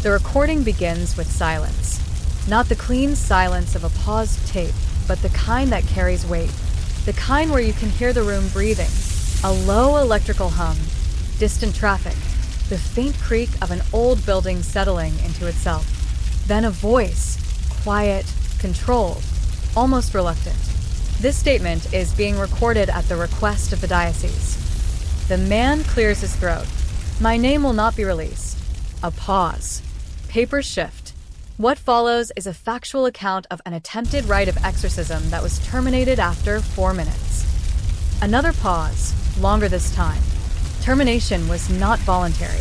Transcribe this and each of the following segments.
The recording begins with silence. Not the clean silence of a paused tape, but the kind that carries weight. The kind where you can hear the room breathing, a low electrical hum, distant traffic, the faint creak of an old building settling into itself. Then a voice, quiet, controlled, almost reluctant. This statement is being recorded at the request of the diocese. The man clears his throat. My name will not be released. A pause. Papers shift. What follows is a factual account of an attempted rite of exorcism that was terminated after 4 minutes. Another pause, longer this time. Termination was not voluntary.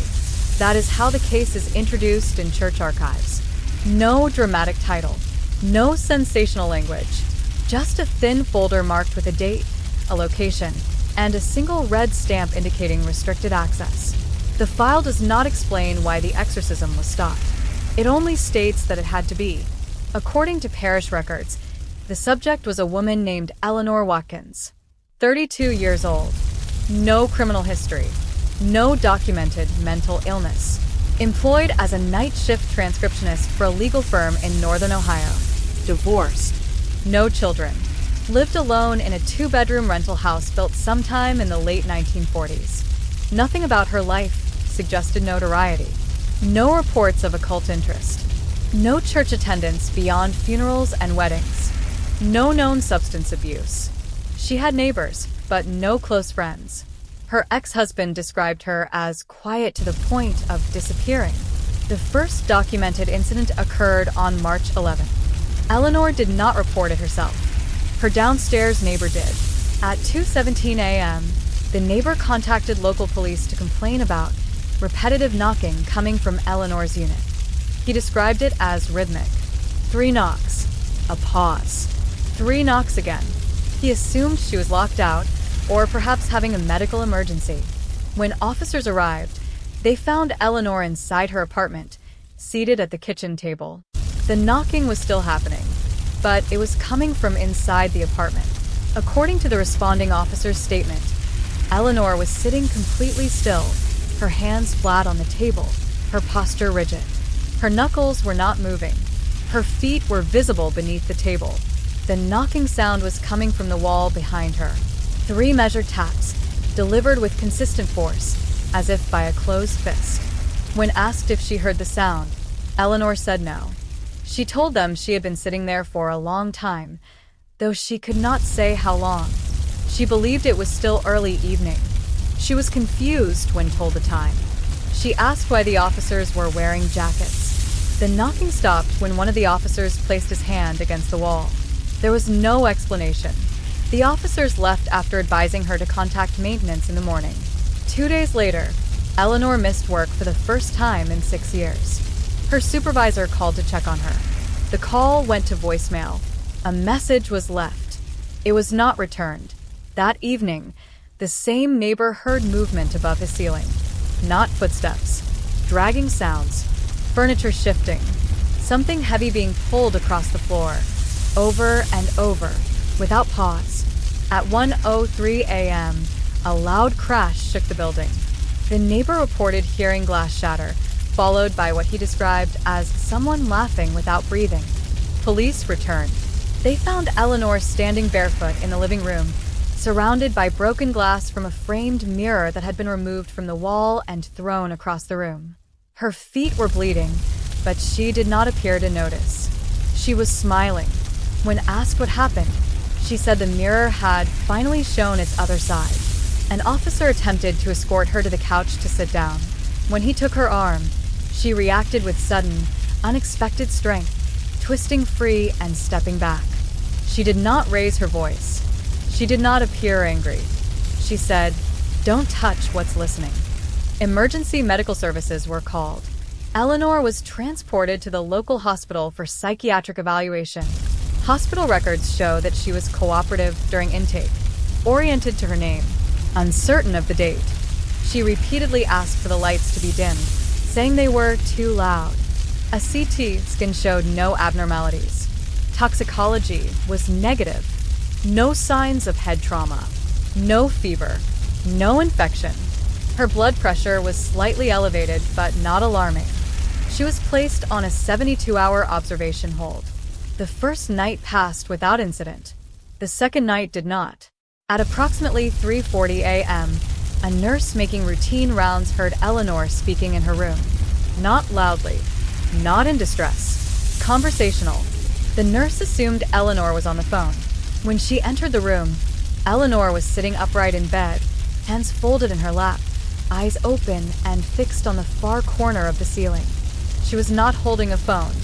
That is how the case is introduced in church archives. No dramatic title, no sensational language, just a thin folder marked with a date, a location, and a single red stamp indicating restricted access. The file does not explain why the exorcism was stopped. It only states that it had to be. According to parish records, the subject was a woman named Eleanor Watkins, 32 years old. No criminal history, no documented mental illness. Employed as a night shift transcriptionist for a legal firm in northern Ohio. Divorced. No children. Lived alone in a 2-bedroom rental house built sometime in the late 1940s. Nothing about her life suggested notoriety. No reports of occult interest. No church attendance beyond funerals and weddings. No known substance abuse. She had neighbors, but no close friends. Her ex-husband described her as quiet to the point of disappearing. The first documented incident occurred on March 11th. Eleanor did not report it herself. Her downstairs neighbor did. At 2:17 a.m., the neighbor contacted local police to complain about repetitive knocking coming from Eleanor's unit. He described it as rhythmic. 3 knocks. A pause. 3 knocks again. He assumed she was locked out, or perhaps having a medical emergency. When officers arrived, they found Eleanor inside her apartment, seated at the kitchen table. The knocking was still happening, but it was coming from inside the apartment. According to the responding officer's statement, Eleanor was sitting completely still, her hands flat on the table, her posture rigid. Her knuckles were not moving. Her feet were visible beneath the table. The knocking sound was coming from the wall behind her. 3 measured taps, delivered with consistent force, as if by a closed fist. When asked if she heard the sound, Eleanor said no. She told them she had been sitting there for a long time, though she could not say how long. She believed it was still early evening. She was confused when told the time. She asked why the officers were wearing jackets. The knocking stopped when one of the officers placed his hand against the wall. There was no explanation. The officers left after advising her to contact maintenance in the morning. 2 days later, Eleanor missed work for the first time in 6 years. Her supervisor called to check on her. The call went to voicemail. A message was left. It was not returned. That evening, the same neighbor heard movement above his ceiling. Not footsteps, dragging sounds, furniture shifting, something heavy being pulled across the floor, over and over, without pause. At 1:03 a.m., a loud crash shook the building. The neighbor reported hearing glass shatter, followed by what he described as someone laughing without breathing. Police returned. They found Eleanor standing barefoot in the living room, surrounded by broken glass from a framed mirror that had been removed from the wall and thrown across the room. Her feet were bleeding, but she did not appear to notice. She was smiling. When asked what happened, she said the mirror had finally shown its other side. An officer attempted to escort her to the couch to sit down. When he took her arm, she reacted with sudden, unexpected strength, twisting free and stepping back. She did not raise her voice. She did not appear angry. She said, "Don't touch what's listening." Emergency medical services were called. Eleanor was transported to the local hospital for psychiatric evaluation. Hospital records show that she was cooperative during intake, oriented to her name, uncertain of the date. She repeatedly asked for the lights to be dimmed, saying they were too loud. A CT scan showed no abnormalities. Toxicology was negative. No signs of head trauma. No fever. No infection. Her blood pressure was slightly elevated, but not alarming. She was placed on a 72-hour observation hold. The first night passed without incident. The second night did not. At approximately 3:40 a.m., a nurse making routine rounds heard Eleanor speaking in her room. Not loudly, not in distress, conversational. The nurse assumed Eleanor was on the phone. When she entered the room, Eleanor was sitting upright in bed, hands folded in her lap, eyes open and fixed on the far corner of the ceiling. She was not holding a phone.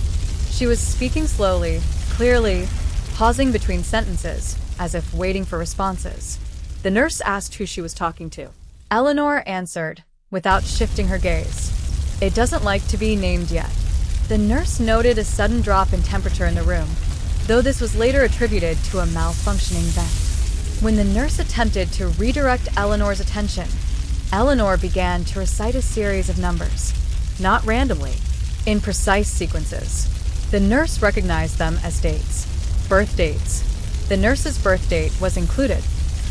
She was speaking slowly, clearly, pausing between sentences, as if waiting for responses. The nurse asked who she was talking to. Eleanor answered, without shifting her gaze. "It doesn't like to be named yet." The nurse noted a sudden drop in temperature in the room, though this was later attributed to a malfunctioning vent. When the nurse attempted to redirect Eleanor's attention, Eleanor began to recite a series of numbers, not randomly, in precise sequences. The nurse recognized them as dates, birth dates. The nurse's birth date was included,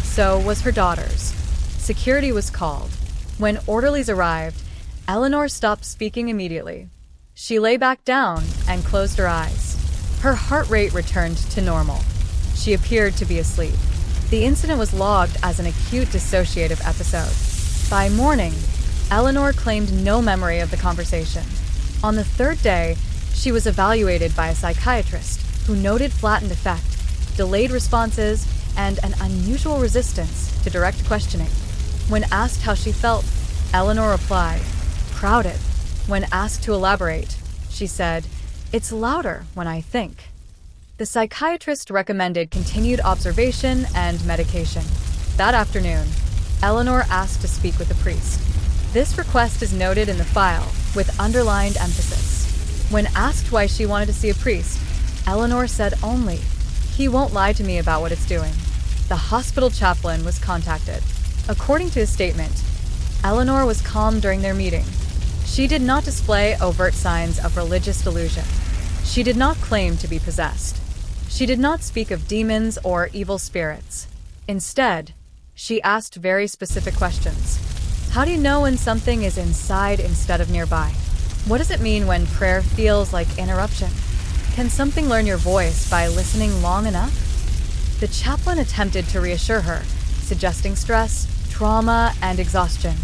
so was her daughter's. Security was called. When orderlies arrived, Eleanor stopped speaking immediately. She lay back down and closed her eyes. Her heart rate returned to normal. She appeared to be asleep. The incident was logged as an acute dissociative episode. By morning, Eleanor claimed no memory of the conversation. On the third day, she was evaluated by a psychiatrist who noted flattened affect, delayed responses, and an unusual resistance to direct questioning. When asked how she felt, Eleanor replied, "Crowded." When asked to elaborate, she said, "It's louder when I think." The psychiatrist recommended continued observation and medication. That afternoon, Eleanor asked to speak with a priest. This request is noted in the file with underlined emphasis. When asked why she wanted to see a priest, Eleanor said only, "He won't lie to me about what it's doing." The hospital chaplain was contacted. According to his statement, Eleanor was calm during their meeting. She did not display overt signs of religious delusion. She did not claim to be possessed. She did not speak of demons or evil spirits. Instead, she asked very specific questions. How do you know when something is inside instead of nearby? What does it mean when prayer feels like interruption? Can something learn your voice by listening long enough? The chaplain attempted to reassure her, suggesting stress, trauma, and exhaustion.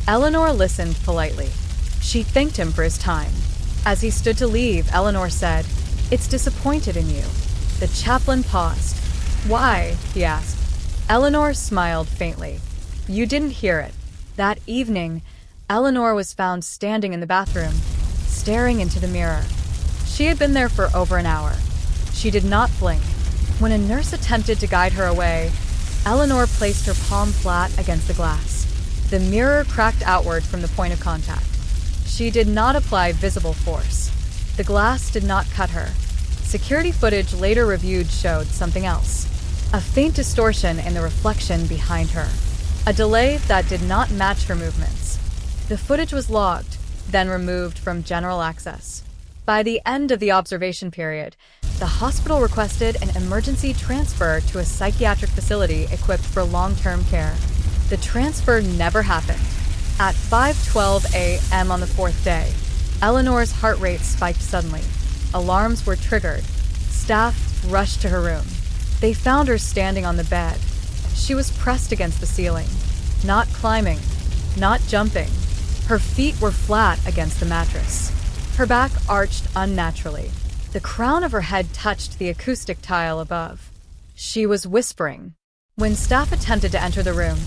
Eleanor listened politely. She thanked him for his time. As he stood to leave, Eleanor said, "It's disappointed in you." The chaplain paused. "Why?" he asked. Eleanor smiled faintly. "You didn't hear it." That evening, Eleanor was found standing in the bathroom, staring into the mirror. She had been there for over an hour. She did not blink. When a nurse attempted to guide her away, Eleanor placed her palm flat against the glass. The mirror cracked outward from the point of contact. She did not apply visible force. The glass did not cut her. Security footage later reviewed showed something else. A faint distortion in the reflection behind her. A delay that did not match her movements. The footage was logged, then removed from general access. By the end of the observation period, the hospital requested an emergency transfer to a psychiatric facility equipped for long-term care. The transfer never happened. At 5:12 a.m. on the fourth day, Eleanor's heart rate spiked suddenly. Alarms were triggered. Staff rushed to her room. They found her standing on the bed. She was pressed against the ceiling, not climbing, not jumping. Her feet were flat against the mattress. Her back arched unnaturally. The crown of her head touched the acoustic tile above. She was whispering. When staff attempted to enter the room,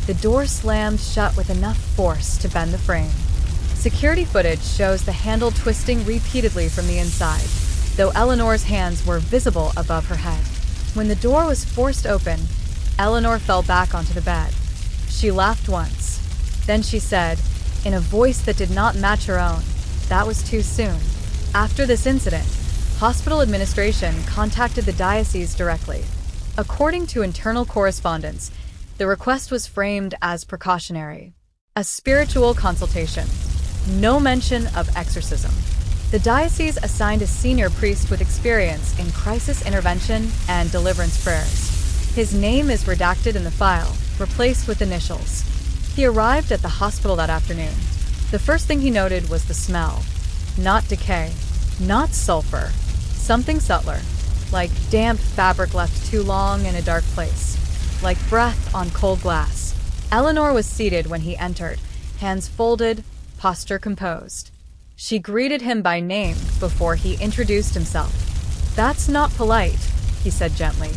the door slammed shut with enough force to bend the frame. Security footage shows the handle twisting repeatedly from the inside, though Eleanor's hands were visible above her head. When the door was forced open, Eleanor fell back onto the bed. She laughed once. Then she said, in a voice that did not match her own, "That was too soon." After this incident, hospital administration contacted the diocese directly. According to internal correspondence, the request was framed as precautionary. A spiritual consultation. No mention of exorcism. The diocese assigned a senior priest with experience in crisis intervention and deliverance prayers. His name is redacted in the file, replaced with initials. He arrived at the hospital that afternoon. The first thing he noted was the smell. Not decay. Not sulfur. Something subtler. Like damp fabric left too long in a dark place. Like breath on cold glass. Eleanor was seated when he entered, hands folded, posture composed. She greeted him by name before he introduced himself. "That's not polite," he said gently.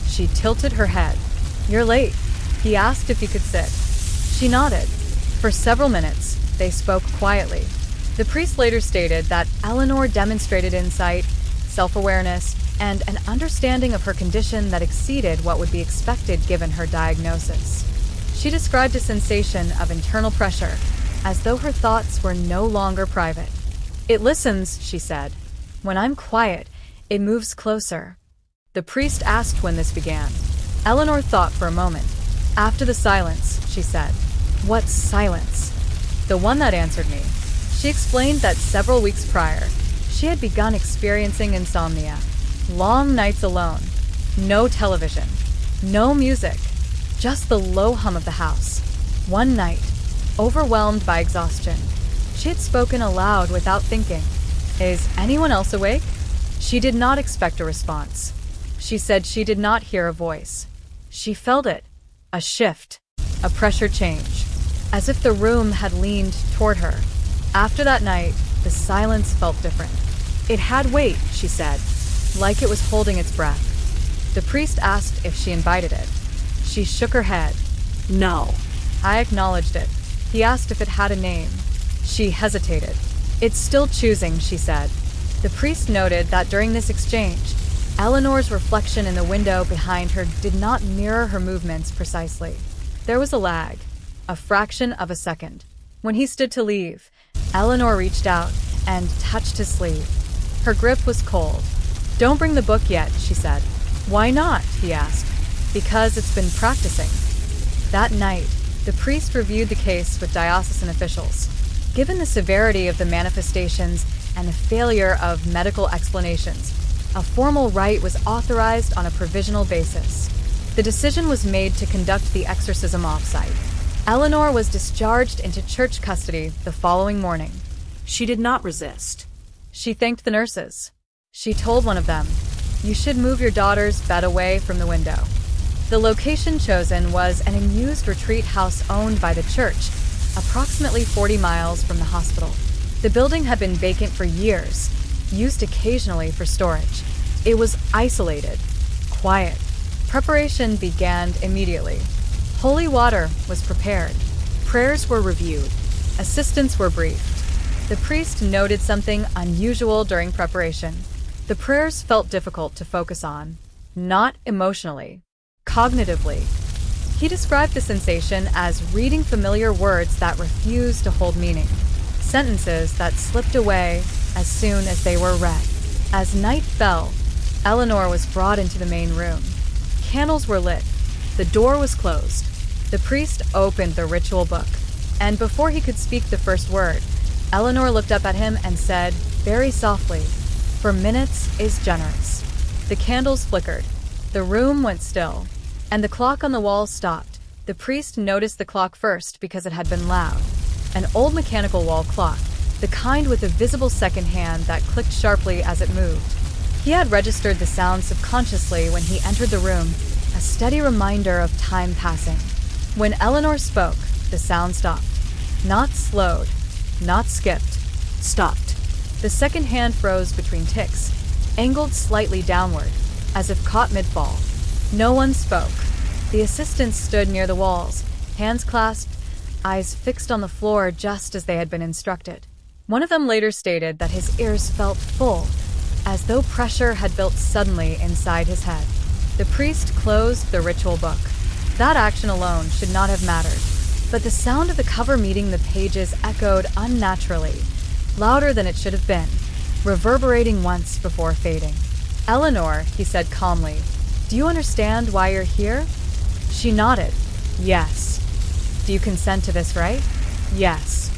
She tilted her head. "You're late." He asked if he could sit. She nodded. For several minutes, they spoke quietly. The priest later stated that Eleanor demonstrated insight, self-awareness, and an understanding of her condition that exceeded what would be expected given her diagnosis. She described a sensation of internal pressure, as though her thoughts were no longer private. "It listens," she said. "When I'm quiet, it moves closer." The priest asked when this began. Eleanor thought for a moment. "After the silence," she said. "What silence?" "The one that answered me." She explained that several weeks prior, she had begun experiencing insomnia. Long nights alone. No television. No music. Just the low hum of the house. One night, overwhelmed by exhaustion, she had spoken aloud without thinking. "Is anyone else awake?" She did not expect a response. She said she did not hear a voice. She felt it. A shift. A pressure change. As if the room had leaned toward her. After that night, the silence felt different. It had weight, she said, like it was holding its breath. The priest asked if she invited it. She shook her head. "No." I acknowledged it. He asked if it had a name. She hesitated. "It's still choosing," she said. The priest noted that during this exchange, Eleanor's reflection in the window behind her did not mirror her movements precisely. There was a lag, a fraction of a second. When he stood to leave, Eleanor reached out and touched his sleeve. Her grip was cold. "Don't bring the book yet," she said. "Why not?" he asked. "Because it's been practicing." That night, the priest reviewed the case with diocesan officials. Given the severity of the manifestations and the failure of medical explanations, a formal rite was authorized on a provisional basis. The decision was made to conduct the exorcism off-site. Eleanor was discharged into church custody the following morning. She did not resist. She thanked the nurses. She told one of them, "You should move your daughter's bed away from the window." The location chosen was an unused retreat house owned by the church, approximately 40 miles from the hospital. The building had been vacant for years, used occasionally for storage. It was isolated, quiet. Preparation began immediately. Holy water was prepared. Prayers were reviewed. Assistants were briefed. The priest noted something unusual during preparation. The prayers felt difficult to focus on, not emotionally, cognitively. He described the sensation as reading familiar words that refused to hold meaning, sentences that slipped away as soon as they were read. As night fell, Eleanor was brought into the main room. Candles were lit. The door was closed. The priest opened the ritual book, and before he could speak the first word, Eleanor looked up at him and said, very softly, "For minutes is generous." The candles flickered. The room went still, and the clock on the wall stopped. The priest noticed the clock first because it had been loud. An old mechanical wall clock, the kind with a visible second hand that clicked sharply as it moved. He had registered the sound subconsciously when he entered the room, a steady reminder of time passing. When Eleanor spoke, the sound stopped. Not slowed, not skipped, stopped. The second hand froze between ticks, angled slightly downward, as if caught mid-fall. No one spoke. The assistants stood near the walls, hands clasped, eyes fixed on the floor just as they had been instructed. One of them later stated that his ears felt full, as though pressure had built suddenly inside his head. The priest closed the ritual book. That action alone should not have mattered, but the sound of the cover meeting the pages echoed unnaturally, louder than it should have been, reverberating once before fading. "Eleanor," he said calmly, "do you understand why you're here?" She nodded. "Yes." "Do you consent to this, right?" "Yes."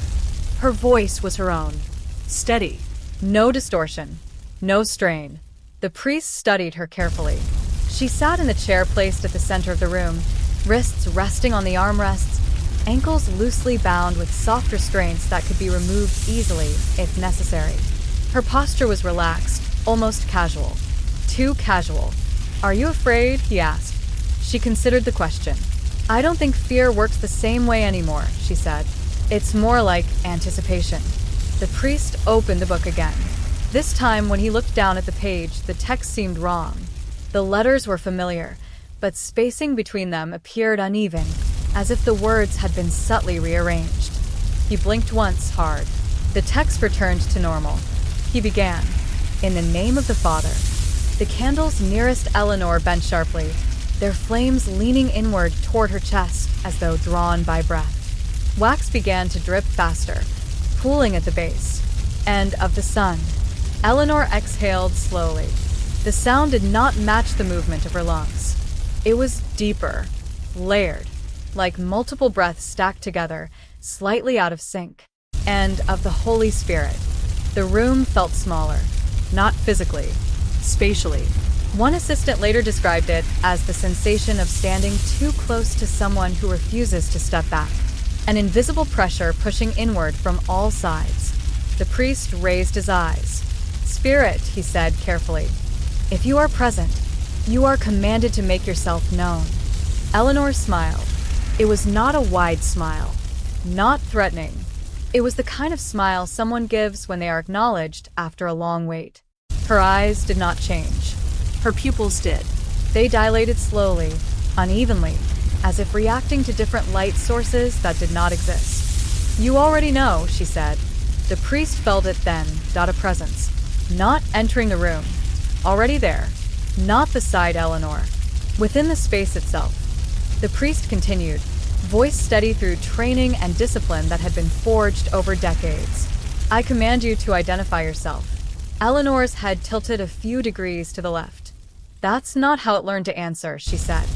Her voice was her own, steady, no distortion, no strain. The priest studied her carefully. She sat in the chair placed at the center of the room, wrists resting on the armrests, ankles loosely bound with soft restraints that could be removed easily if necessary. Her posture was relaxed, almost casual. Too casual. "Are you afraid?" he asked. She considered the question. "I don't think fear works the same way anymore," she said. "It's more like anticipation." The priest opened the book again. This time, when he looked down at the page, the text seemed wrong. The letters were familiar, but spacing between them appeared uneven, as if the words had been subtly rearranged. He blinked once hard. The text returned to normal. He began, "In the name of the Father." The candles nearest Eleanor bent sharply, their flames leaning inward toward her chest as though drawn by breath. Wax began to drip faster, pooling at the base. "And of the sun." Eleanor exhaled slowly. The sound did not match the movement of her lungs. It was deeper, layered, like multiple breaths stacked together, slightly out of sync. "And of the Holy Spirit." The room felt smaller, not physically, spatially. One assistant later described it as the sensation of standing too close to someone who refuses to step back. An invisible pressure pushing inward from all sides. The priest raised his eyes. "Spirit," he said carefully, "if you are present, you are commanded to make yourself known." Eleanor smiled. It was not a wide smile, not threatening. It was the kind of smile someone gives when they are acknowledged after a long wait. Her eyes did not change. Her pupils did. They dilated slowly, unevenly, as if reacting to different light sources that did not exist. "You already know," she said. The priest felt it then, a presence. Not entering the room. Already there. Not beside Eleanor. Within the space itself. The priest continued, voice steady through training and discipline that had been forged over decades. "I command you to identify yourself." Eleanor's head tilted a few degrees to the left. "That's not how it learned to answer," she said.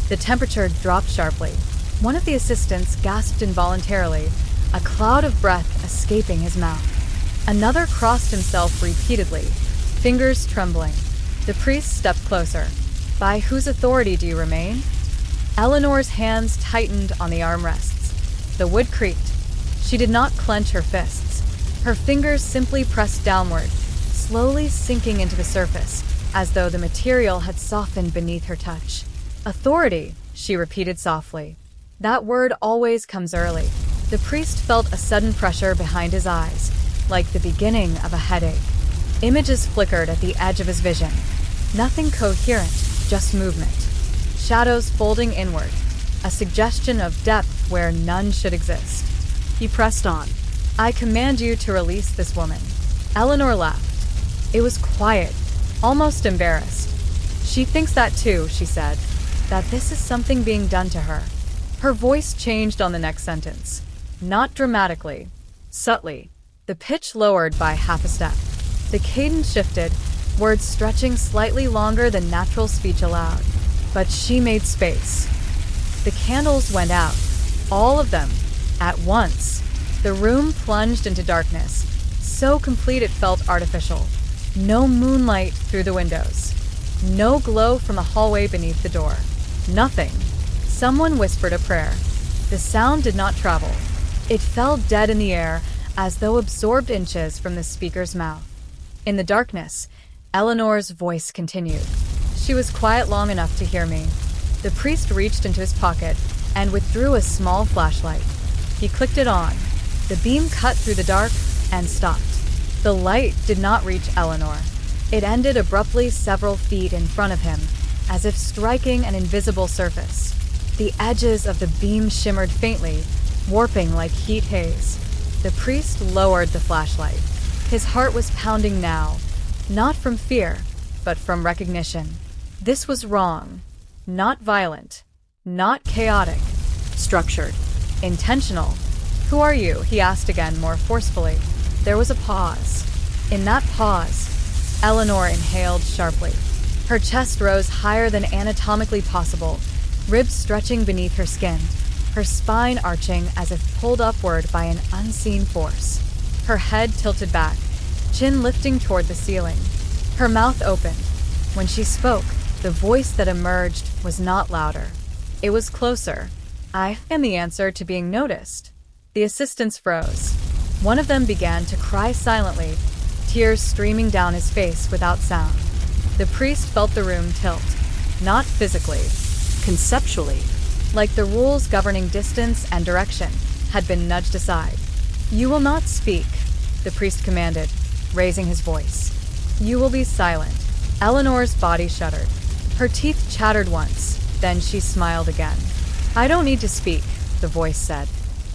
The temperature dropped sharply. One of the assistants gasped involuntarily, a cloud of breath escaping his mouth. Another crossed himself repeatedly, fingers trembling. The priest stepped closer. "By whose authority do you remain?" Eleanor's hands tightened on the armrests. The wood creaked. She did not clench her fists. Her fingers simply pressed downward, slowly sinking into the surface, as though the material had softened beneath her touch. "Authority," she repeated softly. That word always comes early. The priest felt a sudden pressure behind his eyes, like the beginning of a headache. Images flickered at the edge of his vision. Nothing coherent, just movement. Shadows folding inward, a suggestion of depth where none should exist. He pressed on. "I command you to release this woman." Eleanor laughed. It was quiet, almost embarrassed. "She thinks that too," she said, "that this is something being done to her." Her voice changed on the next sentence. Not dramatically, subtly. The pitch lowered by half a step. The cadence shifted, words stretching slightly longer than natural speech allowed. But she made space. The candles went out, all of them, at once. The room plunged into darkness, so complete it felt artificial. No moonlight through the windows. No glow from the hallway beneath the door. Nothing. Someone whispered a prayer. The sound did not travel. It fell dead in the air, as though absorbed inches from the speaker's mouth. In the darkness, Eleanor's voice continued. She was quiet long enough to hear me. The priest reached into his pocket and withdrew a small flashlight. He clicked it on. The beam cut through the dark and stopped. The light did not reach Eleanor. It ended abruptly several feet in front of him, as if striking an invisible surface. The edges of the beam shimmered faintly, warping like heat haze. The priest lowered the flashlight. His heart was pounding now, not from fear, but from recognition. This was wrong. Not violent. Not chaotic. Structured. Intentional. "Who are you?" he asked again more forcefully. There was a pause. In that pause, Eleanor inhaled sharply. Her chest rose higher than anatomically possible, ribs stretching beneath her skin, her spine arching as if pulled upward by an unseen force. Her head tilted back, chin lifting toward the ceiling. Her mouth opened. When she spoke, the voice that emerged was not louder. It was closer, I am the answer to being noticed. The assistants froze. One of them began to cry silently, tears streaming down his face without sound. The priest felt the room tilt, not physically, conceptually, like the rules governing distance and direction had been nudged aside. "You will not speak," the priest commanded, raising his voice. "You will be silent." Eleanor's body shuddered. Her teeth chattered once, then she smiled again. "I don't need to speak," the voice said.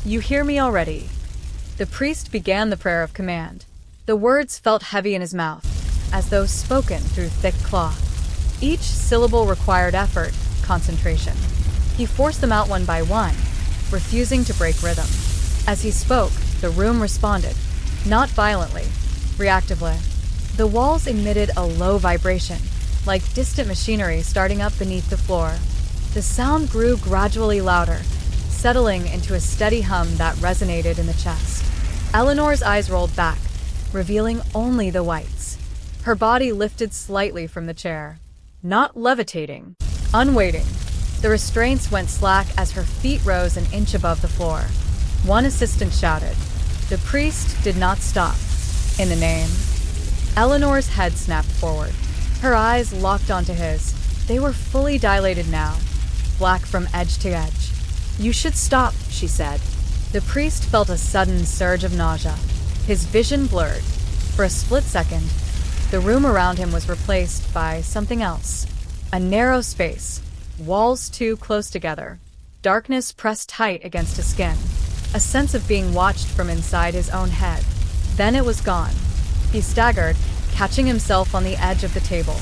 "You hear me already." The priest began the prayer of command. The words felt heavy in his mouth, as though spoken through thick cloth. Each syllable required effort, concentration. He forced them out one by one, refusing to break rhythm. As he spoke, the room responded, not violently, reactively. The walls emitted a low vibration, like distant machinery starting up beneath the floor. The sound grew gradually louder, settling into a steady hum that resonated in the chest. Eleanor's eyes rolled back, revealing only the whites. Her body lifted slightly from the chair. Not levitating, unweighting. The restraints went slack as her feet rose an inch above the floor. One assistant shouted. The priest did not stop. "In the name." Eleanor's head snapped forward. Her eyes locked onto his. They were fully dilated now, black from edge to edge. "You should stop," she said. The priest felt a sudden surge of nausea. His vision blurred. For a split second, the room around him was replaced by something else. A narrow space, walls too close together, darkness pressed tight against his skin, a sense of being watched from inside his own head. Then it was gone. He staggered, catching himself on the edge of the table.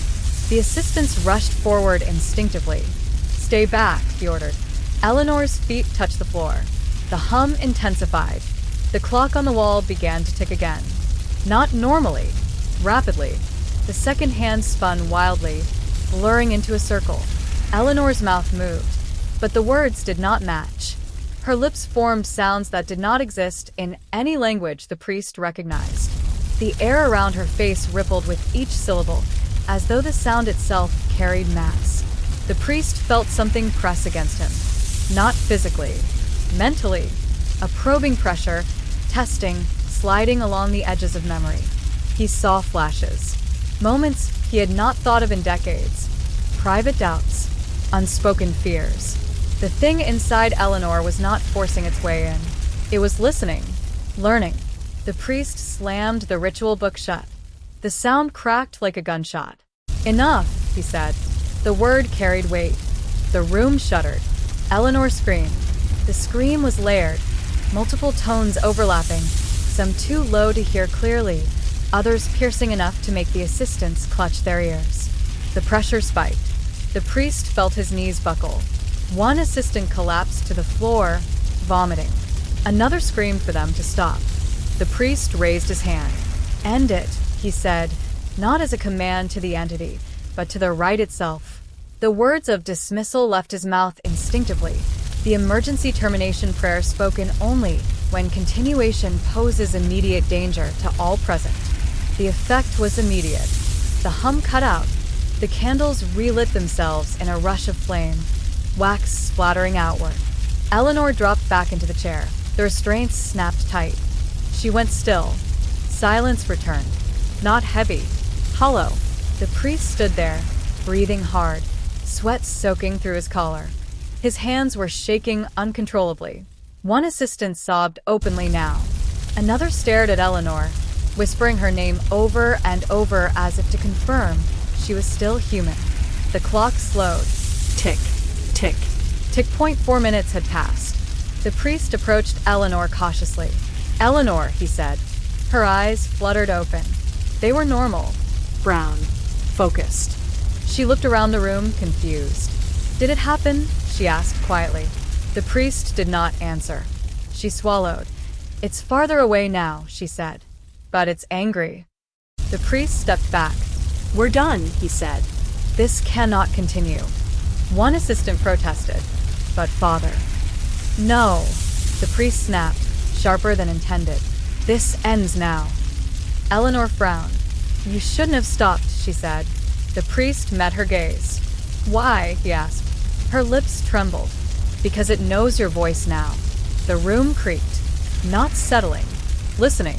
The assistants rushed forward instinctively. "Stay back," he ordered. Eleanor's feet touched the floor. The hum intensified. The clock on the wall began to tick again. Not normally, rapidly. The second hand spun wildly, blurring into a circle. Eleanor's mouth moved, but the words did not match. Her lips formed sounds that did not exist in any language the priest recognized. The air around her face rippled with each syllable, as though the sound itself carried mass. The priest felt something press against him. Not physically, mentally. A probing pressure, testing, sliding along the edges of memory. He saw flashes. Moments he had not thought of in decades. Private doubts. Unspoken fears. The thing inside Eleanor was not forcing its way in. It was listening, learning. The priest slammed the ritual book shut. The sound cracked like a gunshot. "Enough," he said. The word carried weight. The room shuddered. Eleanor screamed. The scream was layered, multiple tones overlapping, some too low to hear clearly, others piercing enough to make the assistants clutch their ears. The pressure spiked. The priest felt his knees buckle. One assistant collapsed to the floor, vomiting. Another screamed for them to stop. The priest raised his hand. "End it," he said, not as a command to the entity, but to the rite itself. The words of dismissal left his mouth instinctively, the emergency termination prayer spoken only when continuation poses immediate danger to all present. The effect was immediate. The hum cut out. The candles relit themselves in a rush of flame, wax splattering outward. Eleanor dropped back into the chair. The restraints snapped tight. She went still. Silence returned. Not heavy, hollow. The priest stood there, breathing hard, sweat soaking through his collar. His hands were shaking uncontrollably. One assistant sobbed openly now. Another stared at Eleanor, whispering her name over and over as if to confirm she was still human. The clock slowed. Tick, tick. Tick. 4 minutes had passed. The priest approached Eleanor cautiously. "Eleanor," he said. Her eyes fluttered open. They were normal, brown, focused. She looked around the room, confused. "Did it happen?" she asked quietly. The priest did not answer. She swallowed. "It's farther away now," she said. "But it's angry." The priest stepped back. "We're done," he said. "This cannot continue." One assistant protested. "But Father." "No," the priest snapped, sharper than intended. "This ends now." Eleanor frowned. "You shouldn't have stopped," she said. The priest met her gaze. "Why?" he asked. Her lips trembled. because it knows your voice now. The room creaked, not settling, listening.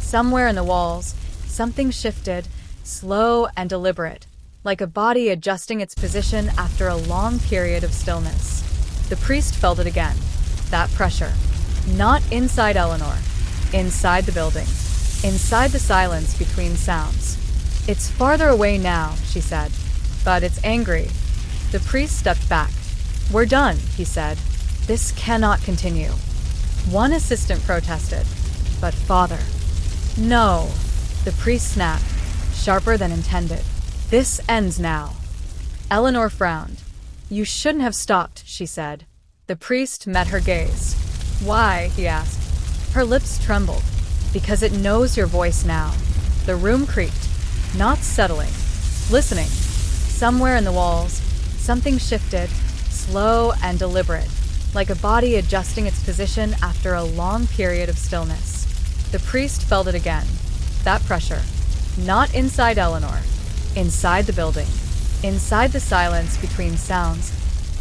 Somewhere in the walls, something shifted, slow and deliberate, like a body adjusting its position after a long period of stillness. The priest felt it again, that pressure. Not inside Eleanor, inside the building, inside the silence between sounds. "It's farther away now," she said, "but it's angry." The priest stepped back. "We're done," he said. "This cannot continue." One assistant protested. "But Father..." "No," the priest snapped, sharper than intended. "This ends now." Eleanor frowned. "You shouldn't have stopped," she said. The priest met her gaze. "Why?" he asked. Her lips trembled. "Because it knows your voice now." The room creaked, not settling, listening. Somewhere in the walls, something shifted, slow and deliberate, like a body adjusting its position after a long period of stillness. The priest felt it again, that pressure. Not inside Eleanor, inside the building, inside the silence between sounds.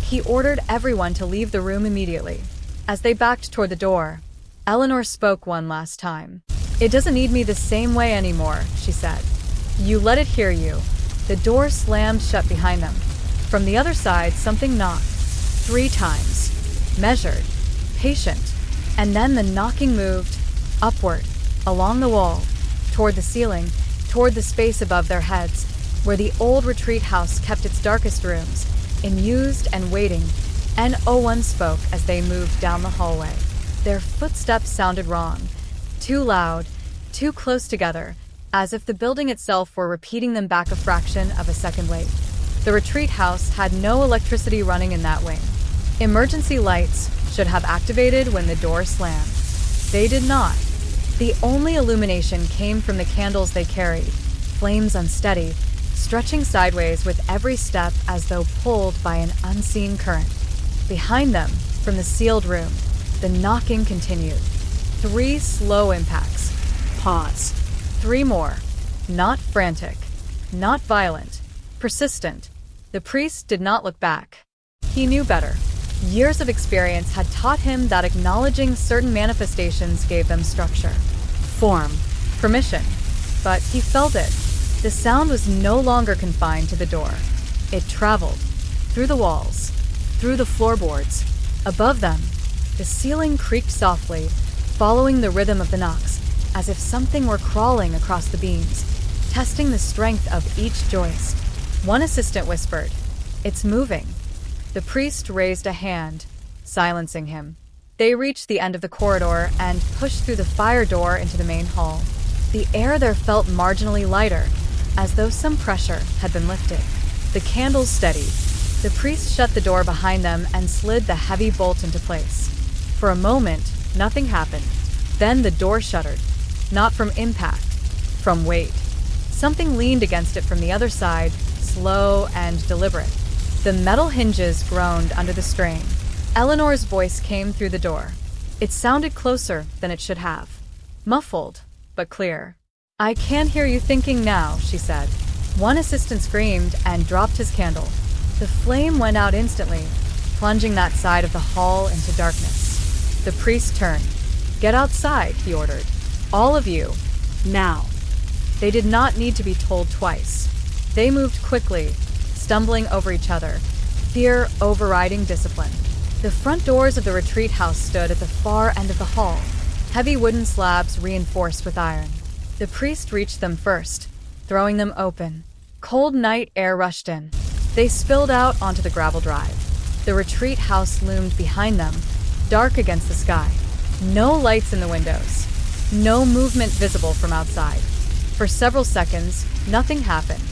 He ordered everyone to leave the room immediately. As they backed toward the door, Eleanor spoke one last time. "It doesn't need me the same way anymore," she said. "You let it hear you." The door slammed shut behind them. From the other side, something knocked. 3 times. Measured. Patient. And then the knocking moved upward, along the wall, toward the ceiling, toward the space above their heads, where the old retreat house kept its darkest rooms, unused and waiting. N01 spoke as they moved down the hallway. Their footsteps sounded wrong. Too loud, too close together, as if the building itself were repeating them back a fraction of a second late. The retreat house had no electricity running in that wing. Emergency lights should have activated when the door slammed. They did not. The only illumination came from the candles they carried, flames unsteady, stretching sideways with every step as though pulled by an unseen current. Behind them, from the sealed room, the knocking continued. 3 slow impacts. Pause. 3 more. Not frantic. Not violent. Persistent. The priest did not look back. He knew better. Years of experience had taught him that acknowledging certain manifestations gave them structure, form, permission. But he felt it. The sound was no longer confined to the door. It traveled. Through the walls. Through the floorboards. Above them, the ceiling creaked softly, following the rhythm of the knocks, as if something were crawling across the beams, testing the strength of each joist. One assistant whispered, "It's moving." The priest raised a hand, silencing him. They reached the end of the corridor and pushed through the fire door into the main hall. The air there felt marginally lighter, as though some pressure had been lifted. The candles steadied. The priest shut the door behind them and slid the heavy bolt into place. For a moment, nothing happened. Then the door shuttered. Not from impact, from weight. Something leaned against it from the other side, slow and deliberate. The metal hinges groaned under the strain. Eleanor's voice came through the door. It sounded closer than it should have. Muffled, but clear. "I can hear you thinking now," she said. One assistant screamed and dropped his candle. The flame went out instantly, plunging that side of the hall into darkness. The priest turned. "Get outside," he ordered. "All of you. Now." They did not need to be told twice. They moved quickly, stumbling over each other, fear overriding discipline. The front doors of the retreat house stood at the far end of the hall, heavy wooden slabs reinforced with iron. The priest reached them first, throwing them open. Cold night air rushed in. They spilled out onto the gravel drive. The retreat house loomed behind them, dark against the sky. No lights in the windows. No movement visible from outside. For several seconds, nothing happened.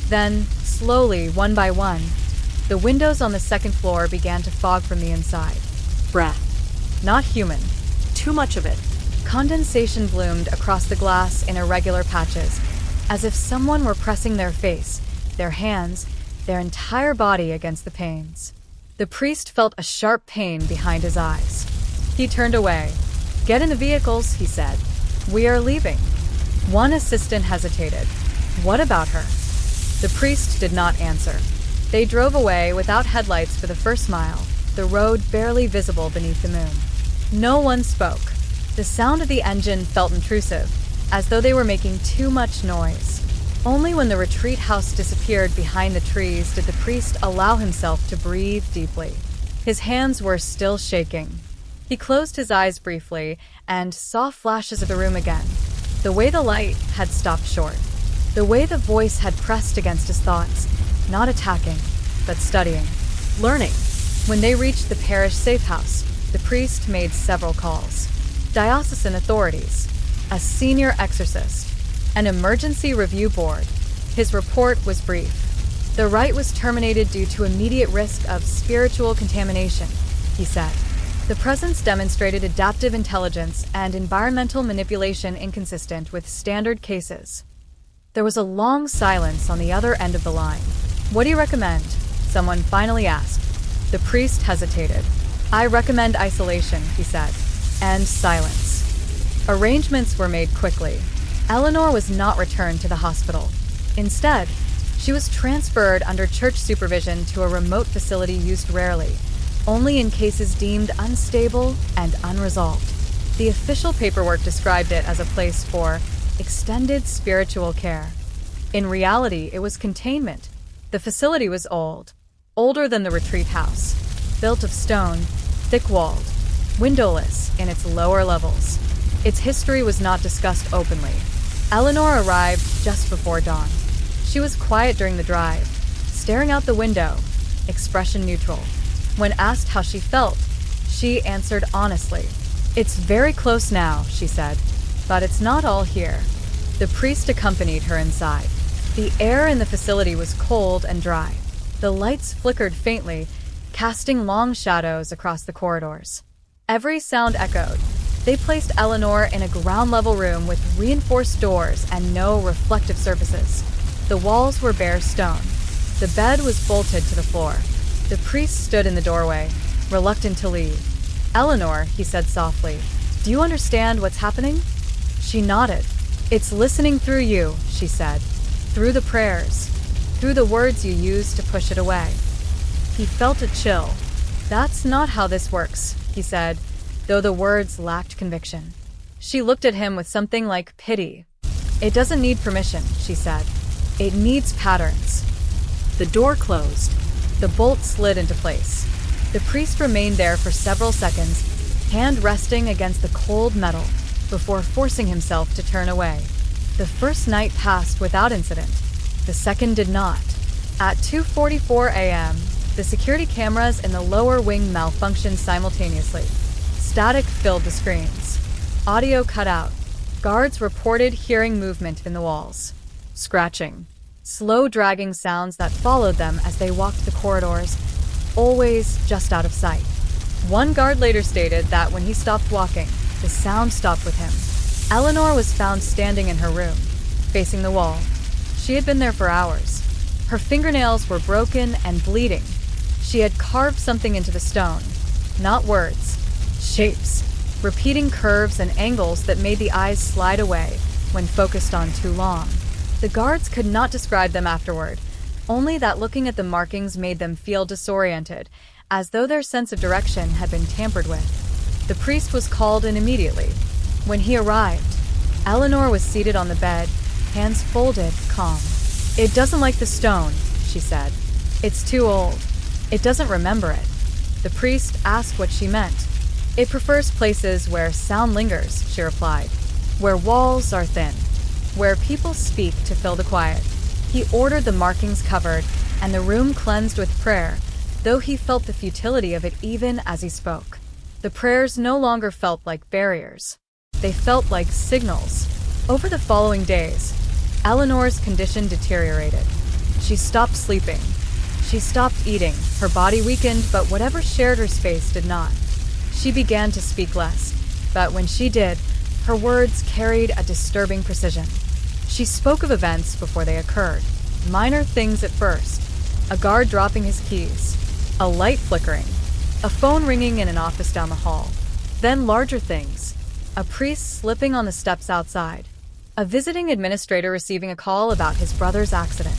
Then, slowly, one by one, the windows on the second floor began to fog from the inside. Breath. Not human. Too much of it. Condensation bloomed across the glass in irregular patches, as if someone were pressing their face, their hands, their entire body against the panes. The priest felt a sharp pain behind his eyes. He turned away. "Get in the vehicles," he said. "We are leaving." One assistant hesitated. "What about her?" The priest did not answer. They drove away without headlights for the first mile, the road barely visible beneath the moon. No one spoke. The sound of the engine felt intrusive, as though they were making too much noise. Only when the retreat house disappeared behind the trees did the priest allow himself to breathe deeply. His hands were still shaking. He closed his eyes briefly and saw flashes of the room again. The way the light had stopped short. The way the voice had pressed against his thoughts, not attacking, but studying, learning. When they reached the parish safe house, the priest made several calls. Diocesan authorities, a senior exorcist, an emergency review board. His report was brief. The rite was terminated due to immediate risk of spiritual contamination, he said. The presence demonstrated adaptive intelligence and environmental manipulation inconsistent with standard cases. There was a long silence on the other end of the line. "What do you recommend?" someone finally asked. The priest hesitated. "I recommend isolation," he said, and silence. Arrangements were made quickly. Eleanor was not returned to the hospital. Instead, she was transferred under church supervision to a remote facility used rarely, only in cases deemed unstable and unresolved. The official paperwork described it as a place for extended spiritual care. In reality, it was containment. The facility was old, older than the retreat house, built of stone, thick-walled, windowless in its lower levels. Its history was not discussed openly. Eleanor arrived just before dawn. She was quiet during the drive, staring out the window, expression neutral. When asked how she felt, she answered honestly. "It's very close now," she said, "but it's not all here." The priest accompanied her inside. The air in the facility was cold and dry. The lights flickered faintly, casting long shadows across the corridors. Every sound echoed. They placed Eleanor in a ground-level room with reinforced doors and no reflective surfaces. The walls were bare stone. The bed was bolted to the floor. The priest stood in the doorway, reluctant to leave. "Eleanor," he said softly, "do you understand what's happening?" She nodded. "It's listening through you," she said. "Through the prayers. Through the words you use to push it away." He felt a chill. "That's not how this works," he said, though the words lacked conviction. She looked at him with something like pity. "It doesn't need permission," she said. "It needs patterns." The door closed. The bolt slid into place. The priest remained there for several seconds, hand resting against the cold metal, before forcing himself to turn away. The first night passed without incident. The second did not. At 2:44 a.m., the security cameras in the lower wing malfunctioned simultaneously. Static filled the screens. Audio cut out. Guards reported hearing movement in the walls. Scratching. Slow dragging sounds that followed them as they walked the corridors, always just out of sight. One guard later stated that when he stopped walking, the sound stopped with him. Eleanor was found standing in her room, facing the wall. She had been there for hours. Her fingernails were broken and bleeding. She had carved something into the stone. Not words. Shapes. Repeating curves and angles that made the eyes slide away when focused on too long. The guards could not describe them afterward, only that looking at the markings made them feel disoriented, as though their sense of direction had been tampered with. The priest was called in immediately. When he arrived, Eleanor was seated on the bed, hands folded, calm. "It doesn't like the stone," she said. "It's too old. It doesn't remember it." The priest asked what she meant. "It prefers places where sound lingers," she replied, "where walls are thin, where people speak to fill the quiet." He ordered the markings covered and the room cleansed with prayer, though he felt the futility of it even as he spoke. The prayers no longer felt like barriers. They felt like signals. Over the following days, Eleanor's condition deteriorated. She stopped sleeping. She stopped eating. Her body weakened, but whatever shared her space did not. She began to speak less, but when she did, her words carried a disturbing precision. She spoke of events before they occurred. Minor things at first. A guard dropping his keys. A light flickering. A phone ringing in an office down the hall. Then larger things. A priest slipping on the steps outside. A visiting administrator receiving a call about his brother's accident.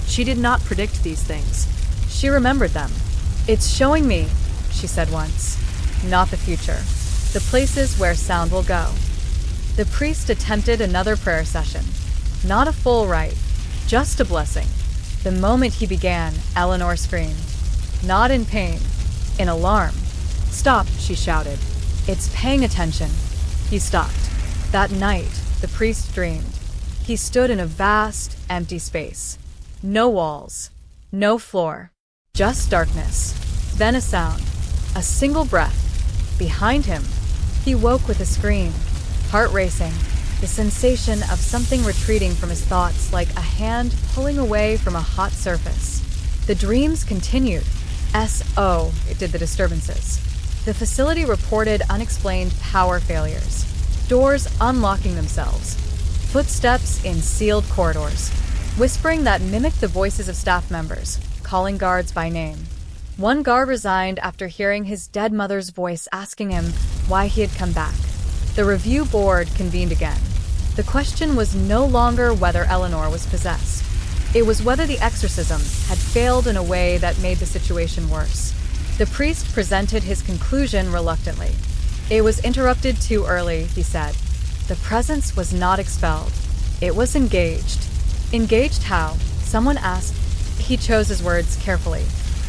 She did not predict these things. She remembered them. "It's showing me," she said once. "Not the future. The places where sound will go." The priest attempted another prayer session. Not a full rite, just a blessing. The moment he began, Eleanor screamed. Not in pain, in alarm. "Stop," she shouted. "It's paying attention." He stopped. That night, the priest dreamed. He stood in a vast, empty space. No walls, no floor, just darkness. Then a sound, a single breath. Behind him, he woke with a scream, heart racing, the sensation of something retreating from his thoughts like a hand pulling away from a hot surface. The dreams continued. It did the disturbances. The facility reported unexplained power failures, doors unlocking themselves, footsteps in sealed corridors, whispering that mimicked the voices of staff members, calling guards by name. One guard resigned after hearing his dead mother's voice asking him why he had come back. The review board convened again. The question was no longer whether Eleanor was possessed. It was whether the exorcism had failed in a way that made the situation worse. The priest presented his conclusion reluctantly. It was interrupted too early, he said. The presence was not expelled. It was engaged. Engaged how? Someone asked. He chose his words carefully.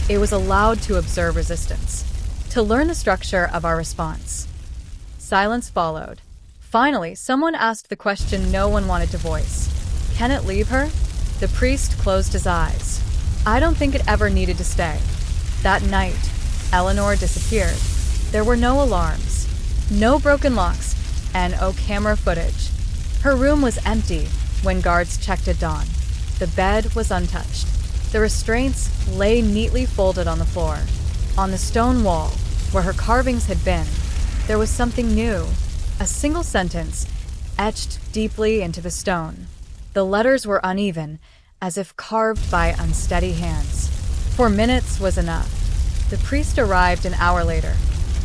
It was allowed to observe resistance, to learn the structure of our response. Silence followed. Finally, someone asked the question no one wanted to voice. Can it leave her? The priest closed his eyes. I don't think it ever needed to stay. That night, Eleanor disappeared. There were no alarms, no broken locks, and no camera footage. Her room was empty when guards checked at dawn. The bed was untouched. The restraints lay neatly folded on the floor. On the stone wall, where her carvings had been, there was something new. A single sentence, etched deeply into the stone. The letters were uneven, as if carved by unsteady hands. 4 minutes was enough. The priest arrived an hour later.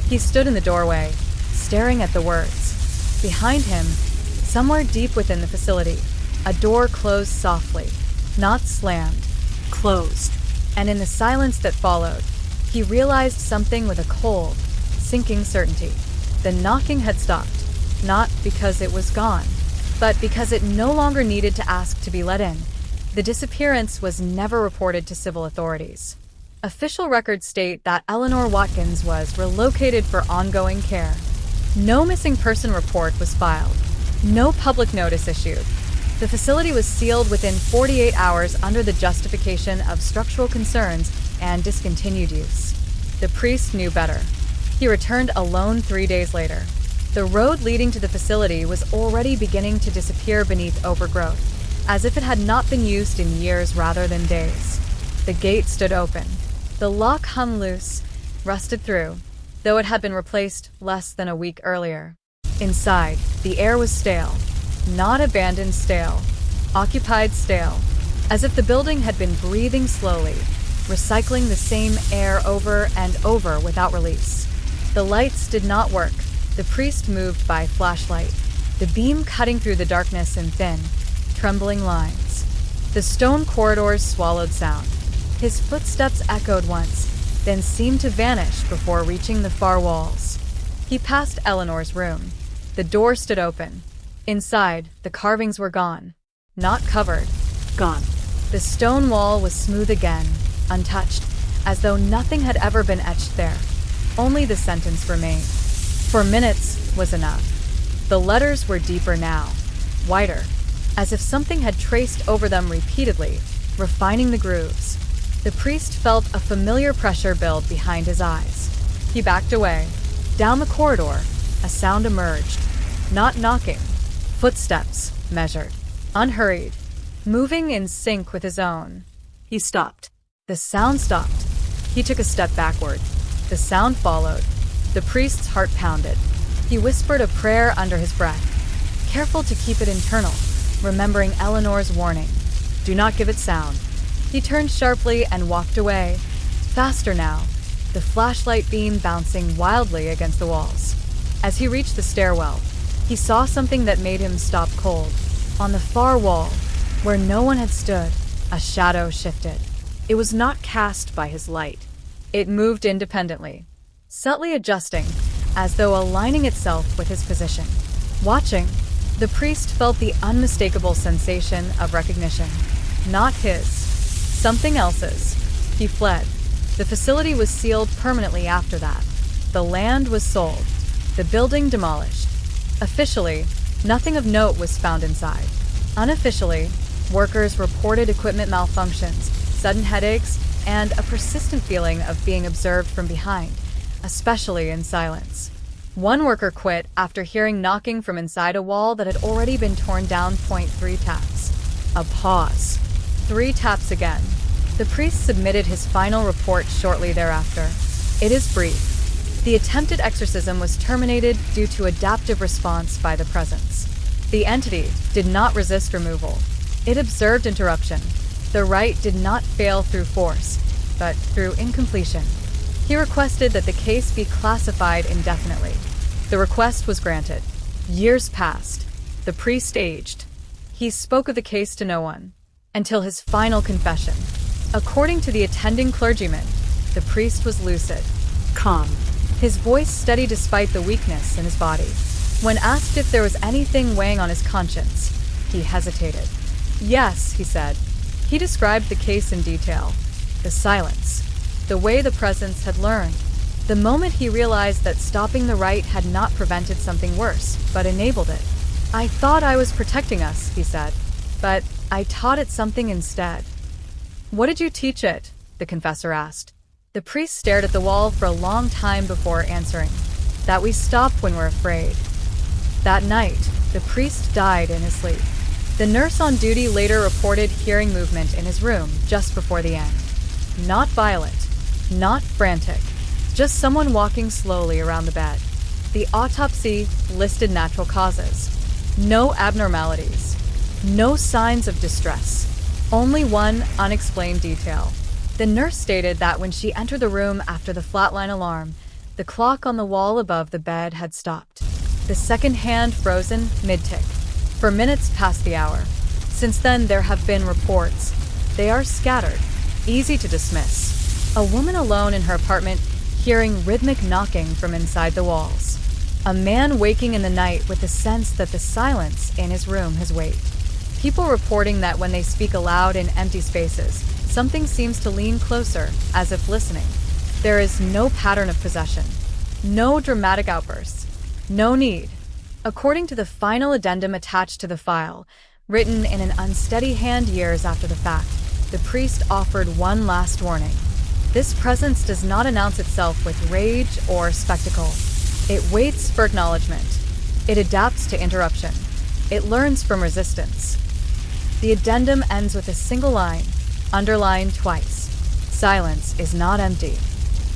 He stood in the doorway, staring at the words. Behind him, somewhere deep within the facility, a door closed softly, not slammed, closed. And in the silence that followed, he realized something with a cold, sinking certainty. The knocking had stopped, not because it was gone, but because it no longer needed to ask to be let in. The disappearance was never reported to civil authorities. Official records state that Eleanor Watkins was relocated for ongoing care. No missing person report was filed. No public notice issued. The facility was sealed within 48 hours under the justification of structural concerns and discontinued use. The priest knew better. He returned alone 3 days later. The road leading to the facility was already beginning to disappear beneath overgrowth, as if it had not been used in years rather than days. The gate stood open. The lock hung loose, rusted through, though it had been replaced less than a week earlier. Inside, the air was stale. Not abandoned stale, occupied stale, as if the building had been breathing slowly, recycling the same air over and over without release. The lights did not work. The priest moved by flashlight, the beam cutting through the darkness in thin, trembling lines. The stone corridors swallowed sound. His footsteps echoed once, then seemed to vanish before reaching the far walls. He passed Eleanor's room. The door stood open. Inside, the carvings were gone. Not covered. Gone. The stone wall was smooth again, untouched, as though nothing had ever been etched there. Only the sentence remained. 4 minutes was enough. The letters were deeper now, wider, as if something had traced over them repeatedly, refining the grooves. The priest felt a familiar pressure build behind his eyes. He backed away. Down the corridor, a sound emerged. Not knocking. Footsteps, measured, unhurried, moving in sync with his own. He stopped. The sound stopped. He took a step backward. The sound followed. The priest's heart pounded. He whispered a prayer under his breath, careful to keep it internal, remembering Eleanor's warning. Do not give it sound. He turned sharply and walked away, faster now, the flashlight beam bouncing wildly against the walls. As he reached the stairwell, he saw something that made him stop cold. On the far wall, where no one had stood, a shadow shifted. It was not cast by his light. It moved independently, subtly adjusting, as though aligning itself with his position. Watching, the priest felt the unmistakable sensation of recognition. Not his. Something else's. He fled. The facility was sealed permanently after that. The land was sold. The building demolished. Officially, nothing of note was found inside. Unofficially, workers reported equipment malfunctions, sudden headaches, and a persistent feeling of being observed from behind, especially in silence. One worker quit after hearing knocking from inside a wall that had already been torn down. 3 taps. A pause. 3 taps again. The priest submitted his final report shortly thereafter. It is brief. The attempted exorcism was terminated due to adaptive response by the presence. The entity did not resist removal. It observed interruption. The rite did not fail through force, but through incompletion. He requested that the case be classified indefinitely. The request was granted. Years passed. The priest aged. He spoke of the case to no one, until his final confession. According to the attending clergyman, the priest was lucid, calm, his voice steady despite the weakness in his body. When asked if there was anything weighing on his conscience, he hesitated. Yes, he said. He described the case in detail. The silence. The way the presence had learned. The moment he realized that stopping the rite had not prevented something worse, but enabled it. I thought I was protecting us, he said, but I taught it something instead. What did you teach it? The confessor asked. The priest stared at the wall for a long time before answering. That we stop when we're afraid. That night, the priest died in his sleep. The nurse on duty later reported hearing movement in his room just before the end. Not violent, not frantic, just someone walking slowly around the bed. The autopsy listed natural causes. No abnormalities. No signs of distress. Only one unexplained detail. The nurse stated that when she entered the room after the flatline alarm, the clock on the wall above the bed had stopped. The second hand frozen mid-tick, for minutes past the hour. Since then, there have been reports. They are scattered, easy to dismiss. A woman alone in her apartment hearing rhythmic knocking from inside the walls. A man waking in the night with the sense that the silence in his room has weight. People reporting that when they speak aloud in empty spaces, something seems to lean closer, as if listening. There is no pattern of possession. No dramatic outbursts. No need. According to the final addendum attached to the file, written in an unsteady hand years after the fact, the priest offered one last warning. This presence does not announce itself with rage or spectacle. It waits for acknowledgement. It adapts to interruption. It learns from resistance. The addendum ends with a single line, underlined twice. Silence is not empty.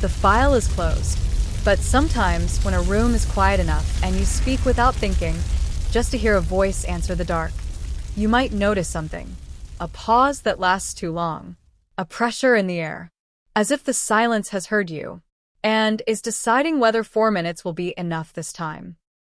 The file is closed. But sometimes, when a room is quiet enough and you speak without thinking, just to hear a voice answer the dark, you might notice something. A pause that lasts too long. A pressure in the air. As if the silence has heard you, and is deciding whether 4 minutes will be enough this time.